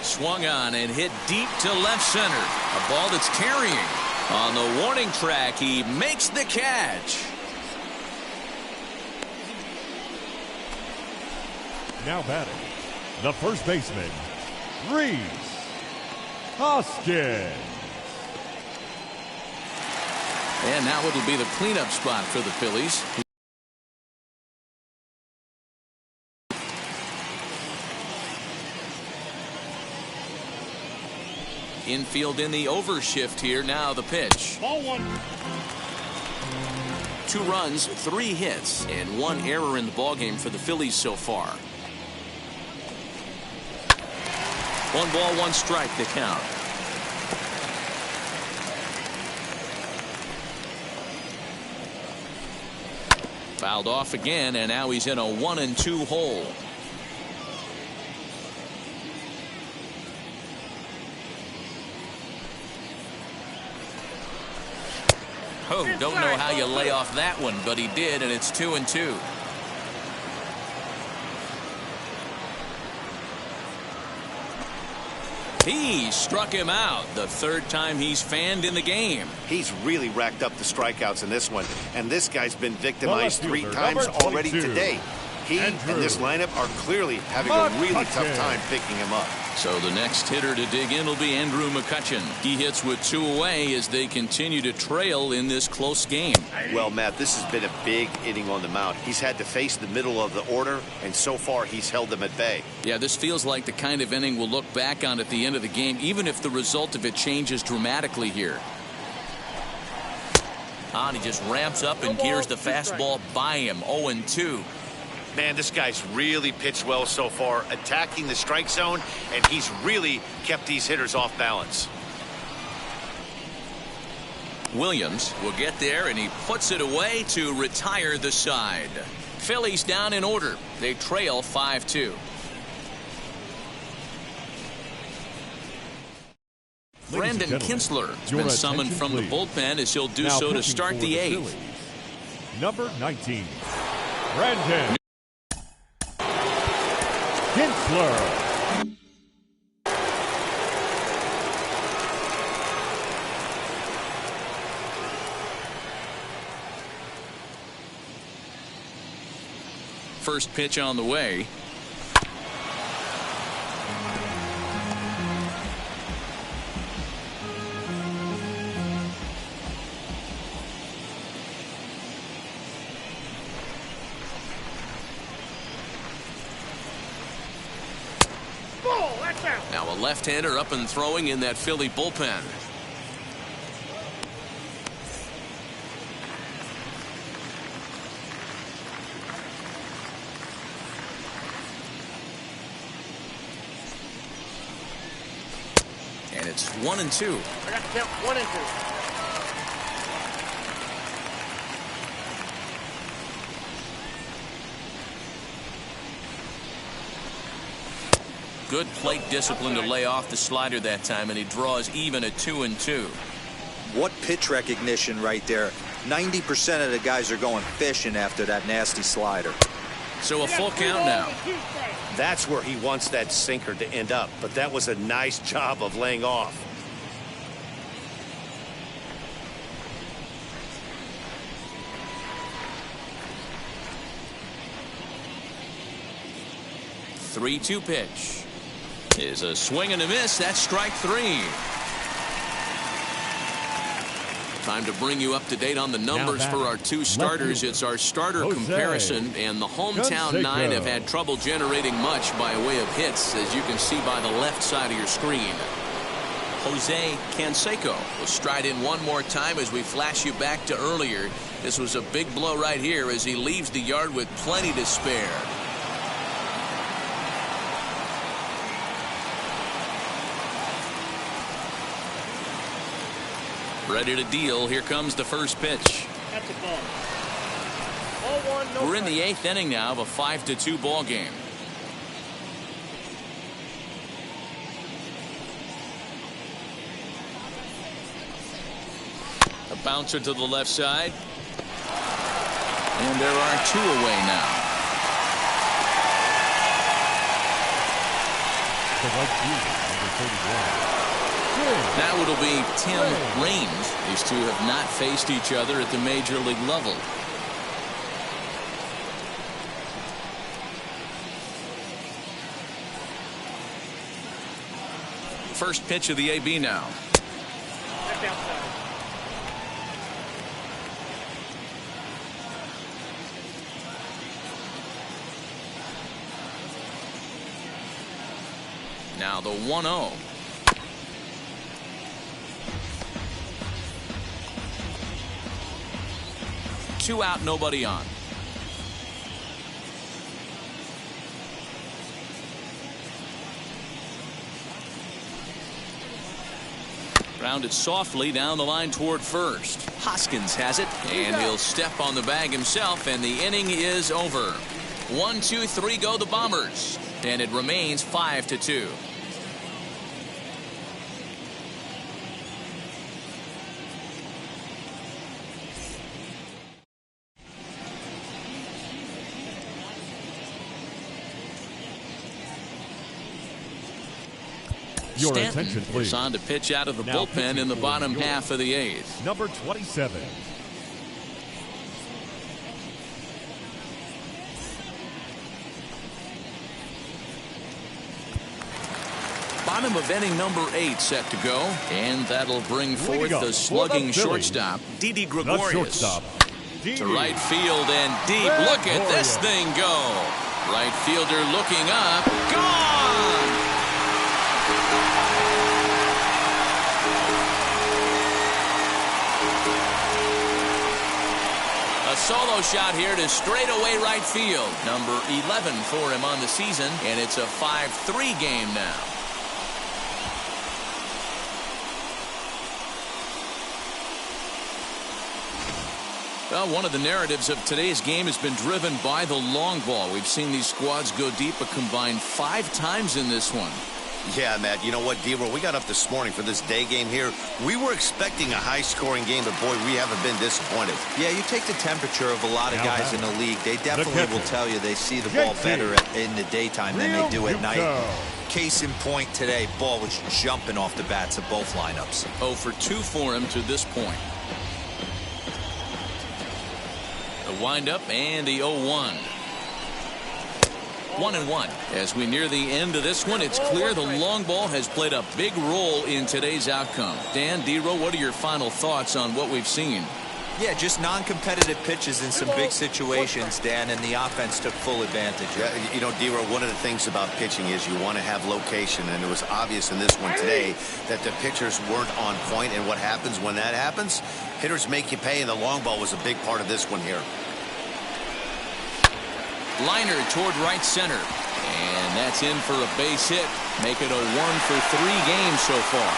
Swung on and hit deep to left center. A ball that's carrying. On the warning track, he makes the catch. Now batting, the first baseman, Rhys Hoskins. And now it'll be the cleanup spot for the Phillies. Infield in the overshift here. Now the pitch. Ball 1. 2 runs, 3 hits, and 1 error in the ballgame for the Phillies so far. 1 ball, 1 strike to count. Fouled off again, and now he's in a 1-2 hole. Oh, don't know how you lay off that one, but he did, and it's 2-2. He struck him out the 3rd time he's fanned in the game. He's really racked up the strikeouts in this one, and this guy's been victimized 3 times already today. He and this lineup are clearly having a really tough time picking him up. So the next hitter to dig in will be Andrew Mccutchen. He hits with 2 away as they continue to trail in this close game. Well, Matt, this has been a big inning on the mound. He's had to face the middle of the order, and so far he's held them at bay. Yeah, this feels like the kind of inning we'll look back on at the end of the game, even if the result of it changes dramatically here. And he just ramps up and gears the fastball by him. 0-2. Man, this guy's really pitched well so far, attacking the strike zone, and he's really kept these hitters off balance. Williams will get there, and he puts it away to retire the side. Phillies down in order. They trail 5-2. Brandon Kinsler has been summoned from the bullpen as he'll do so to start the 8th. Phillies, number 19, Brandon Kinsler. First pitch on the way. Now a left-hander up and throwing in that Philly bullpen. And it's 1-2. I got to count 1-2. Good plate discipline to lay off the slider that time, and he draws even at 2-2. What pitch recognition right there. 90% of the guys are going fishing after that nasty slider. So a full count now. That's where he wants that sinker to end up, but that was a nice job of laying off. The 3-2 pitch is a swing and a miss. That's strike 3. Time to bring you up to date on the numbers for our 2 starters. It's our starter comparison, and the hometown Canseco. 9 have had trouble generating much by way of hits, as you can see by the left side of your screen. Jose Canseco will stride in one more time as we flash you back to earlier. This was a big blow right here as he leaves the yard with plenty to spare. Ready to deal. Here comes the first pitch. That's a ball. Ball 1, no We're in the strike. 8th inning now of a 5-2 ball game. bouncer to the left side. And there are 2 away now. Now it'll be Tim Raines. These two have not faced each other at the major league level. First pitch of the AB now. Now the 1-0. Two out, nobody on. Grounded softly down the line toward first. Hoskins has it, and he'll step on the bag himself, and the inning is over. 1, 2, 3 go the Bombers, and it remains 5-2. Your Stanton attention, please. is on to pitch out of the Now bullpen in the bottom half of the 8th. Number 27. Bottom of inning number 8 set to go, and that'll bring forth the slugging shortstop, Didi Gregorius. To right field and deep. Look at this thing go. Right fielder looking up. Gone! A solo shot here to straightaway right field. Number 11 for him on the season, and it's a 5-3 game now. Well, one of the narratives of today's game has been driven by the long ball. We've seen these squads go deep a combined 5 times in this one. Yeah, Matt, you know what, D-Roll, we got up this morning for this day game here. We were expecting a high-scoring game, but, boy, we haven't been disappointed. Yeah, you take the temperature of a lot of guys in the league. They definitely will tell you they see the ball better in the daytime than they do at night. Case in point today, ball was jumping off the bats of both lineups. 0 for 2 for him to this point. The windup and the 0-1. 1-1. As we near the end of this one, it's clear the long ball has played a big role in today's outcome. Dan, D-Row, what are your final thoughts on what we've seen? Yeah, just non-competitive pitches in some big situations, Dan, and the offense took full advantage. Yeah, you know, D-Row, one of the things about pitching is you want to have location, and it was obvious in this one today that the pitchers weren't on point, and what happens when that happens? Hitters make you pay, and the long ball was a big part of this one here. Liner toward right center, and that's in for a base hit. Make it a 1 for 3 game so far.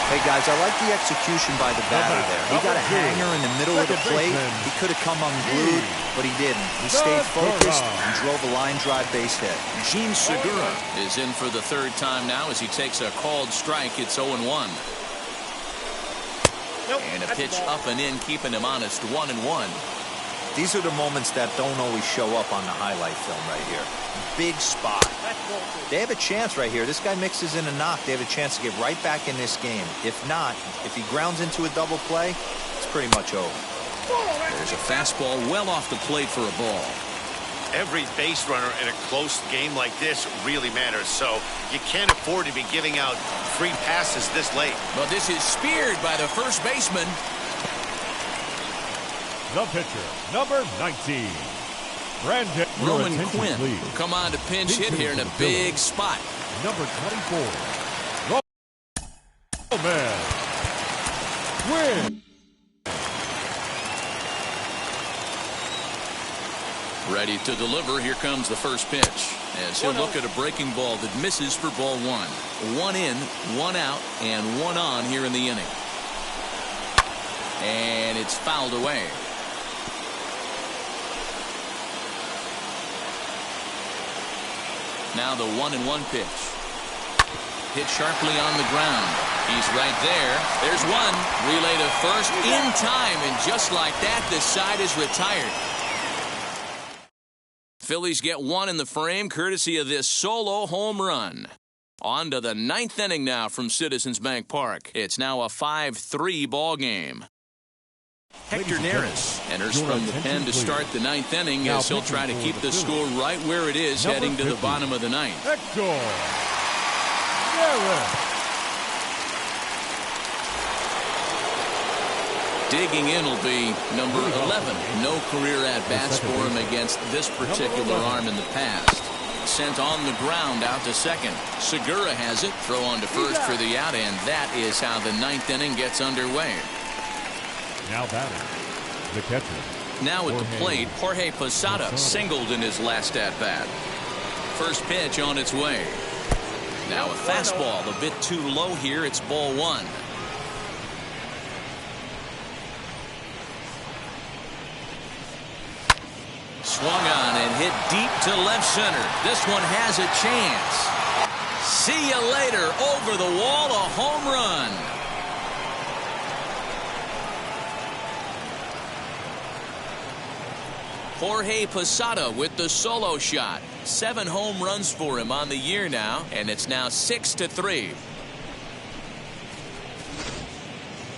Hey guys, I like the execution by the batter there. He got a hanger in the middle of the plate. He could have come unglued, but he didn't. He stayed focused and drove a line drive base hit. Gene Segura is in for the 3rd time now as he takes a called strike. It's 0-1. And a pitch up and in, keeping him honest. 1-1. These are the moments that don't always show up on the highlight film right here. Big spot. They have a chance right here. This guy mixes in a knock. They have a chance to get right back in this game. If not, if he grounds into a double play, it's pretty much over. There's a fastball well off the plate for a ball. Every base runner in a close game like this really matters, so you can't afford to be giving out free passes this late. But this is speared by the first baseman. The pitcher, number 19, Brandon. Roman Quinn will come on to pinch hit here in a big spot. Number 24, Roman Quinn. Ready to deliver. Here comes the first pitch as he'll look at a breaking ball that misses for ball 1. 1 in, 1 out, and 1 on here in the inning. And it's fouled away. Now the 1-1 pitch. hit sharply on the ground. He's right there. There's one. Relay to first in time, and just like that, the side is retired. Phillies get one in the frame courtesy of this solo home run. On to the 9th inning now from Citizens Bank Park. It's now a 5-3 ball game. Hector Neris enters from the pen to start the 9th inning as he'll try to keep the score right where it is heading to the bottom of the 9th. Hector Neris. Digging in will be number 11. No career at-bats for him against this particular arm in the past. Sent on the ground out to second. Segura has it. Throw on to first for the out, and that is how the 9th inning gets underway. Now batting, Mccutchen. Now at the plate, Jorge Posada singled in his last at-bat. First pitch on its way. Now a fastball a bit too low here. It's ball one. Swung on and hit deep to left center. This one has a chance. See you later. Over the wall, a home run. Jorge Posada with the solo shot. 7 home runs for him on the year now, and it's now 6-3.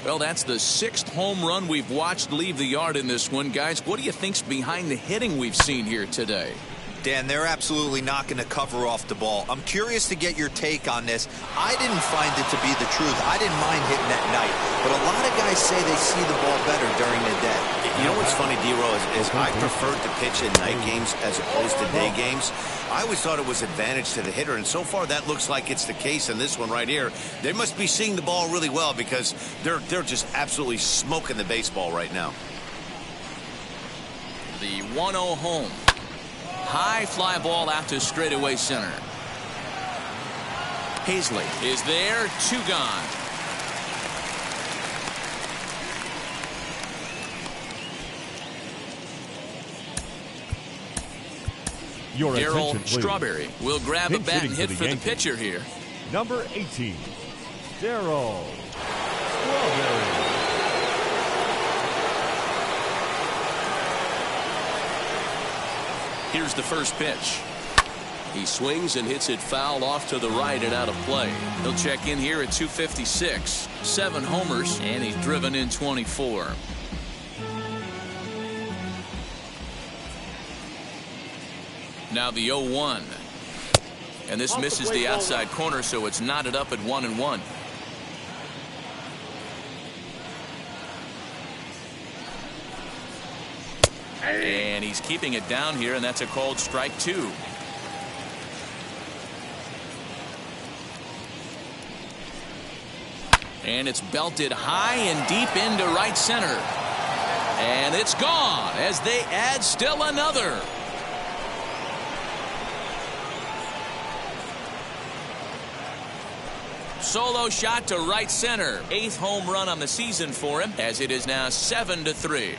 Well, that's the 6th home run we've watched leave the yard in this one. Guys, what do you think's behind the hitting we've seen here today? Dan, they're absolutely not going to cover off the ball. I'm curious to get your take on this. I didn't find it to be the truth. I didn't mind hitting at night, but a lot of guys say they see the ball better during the day. You know what's funny, D-Row, is I preferred to pitch in night games as opposed to day games. I always thought it was advantage to the hitter, and so far that looks like it's the case in this one right here. They must be seeing the ball really well because they're just absolutely smoking the baseball right now. The 1-0 home. High fly ball out to straightaway center. Hazley is there. 2 gone. Darryl Strawberry will grab a bat and hit for the pitcher here. Number 18, Darryl Strawberry. Here's the first pitch. He swings and hits it foul off to the right and out of play. He'll check in here at 256. 7 homers, and he's driven in 24. Now the 0-1. And this misses the outside corner, so it's knotted up at 1-1. And he's keeping it down here, and that's a called strike 2. And it's belted high and deep into right center. And it's gone as they add still another. Solo shot to right center. 8th home run on the season for him, as it is now 7-3.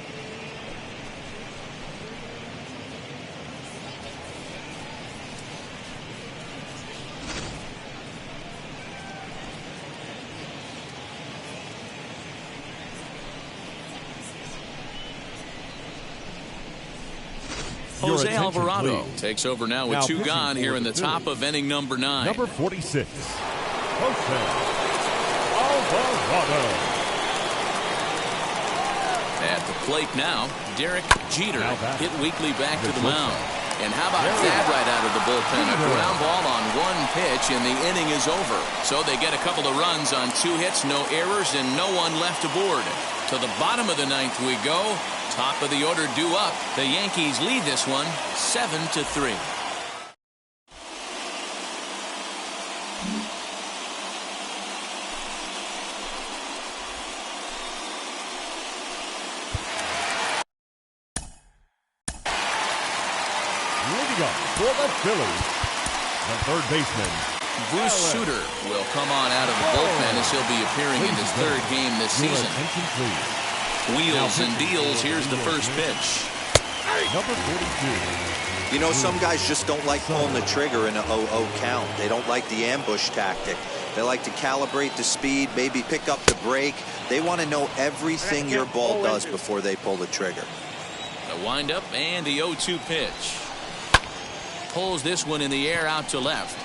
Jose Alvarado takes over now with 2 gone here in the top of inning number 9. Number 46, Jose Alvarado. At the plate now, Derek Jeter hit weekly back to the mound. And how about that right out of the bullpen? A ground ball on 1 pitch, and the inning is over. So they get a couple of runs on 2 hits, no errors, and no one left aboard. To the bottom of the 9th we go. Top of the order due up. The Yankees lead this one 7-3. Leading up for the Phillies, the third baseman, Bruce Sutter will come on out of the bullpen as he'll be appearing in his 3rd game this season. Wheels and deals. Here's the first pitch. Number 42. You know, some guys just don't like pulling the trigger in a 0-0 count. They don't like the ambush tactic. They like to calibrate the speed, maybe pick up the brake. They want to know everything your ball does before they pull the trigger. The windup and the 0-2 pitch. Pulls this one in the air out to left.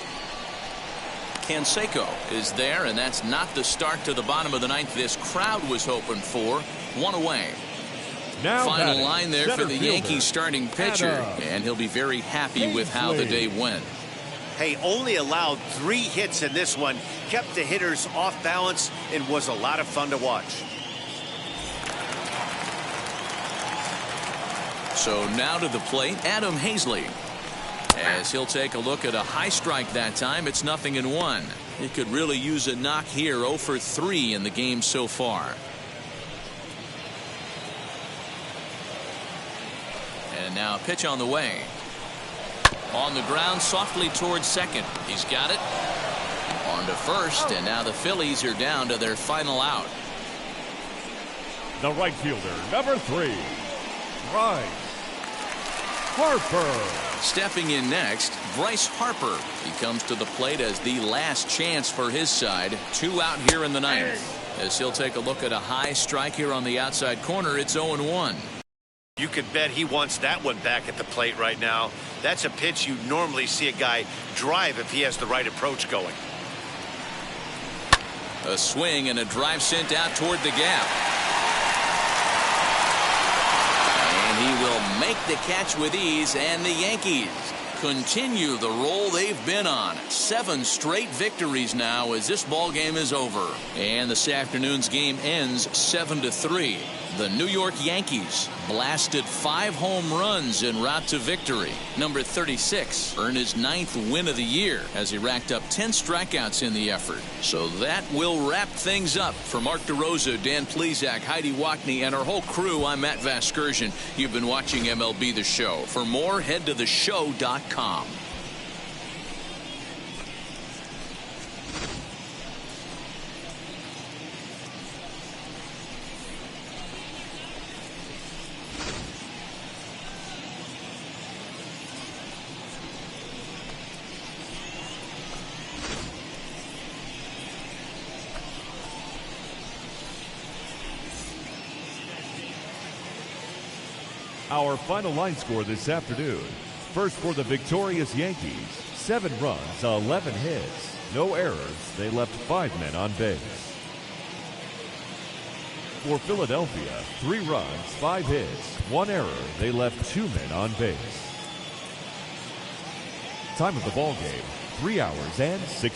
Canseco is there, and that's not the start to the bottom of the ninth this crowd was hoping for. One away. Now final line there for the Yankees starting pitcher, Adam. and he'll be very happy with how the day went. Hey, only allowed 3 hits in this one, kept the hitters off balance, and was a lot of fun to watch. So now to the plate, Adam Hazley. As he'll take a look at a high strike that time, it's 0-1. He could really use a knock here. 0 for 3 in the game so far. And now a pitch on the way. On the ground, softly towards second. He's got it. On to first, and now the Phillies are down to their final out. The right fielder, number 3, Bryce Harper. Stepping in next, Bryce Harper. He comes to the plate as the last chance for his side. 2 out here in the ninth. As he'll take a look at a high strike here on the outside corner, it's 0-1. You could bet he wants that one back at the plate right now. That's a pitch you normally see a guy drive if he has the right approach going. A swing and a drive sent out toward the gap. And he will make the catch with ease, and the Yankees continue the roll they've been on. 7 straight victories now as this ball game is over. And this afternoon's game ends 7-3. The New York Yankees blasted 5 home runs en route to victory. Number 36 earned his 9th win of the year as he racked up 10 strikeouts in the effort. So that will wrap things up. For Mark DeRosa, Dan Plesac, Heidi Wackney, and our whole crew, I'm Matt Vasgersian. You've been watching MLB The Show. For more, head to theshow.com. Our final line score this afternoon. First for the victorious Yankees, 7 runs, 11 hits, no errors. They left 5 men on base. For Philadelphia, 3 runs, 5 hits, 1 error. They left 2 men on base. Time of the ball game, 3 hours and 6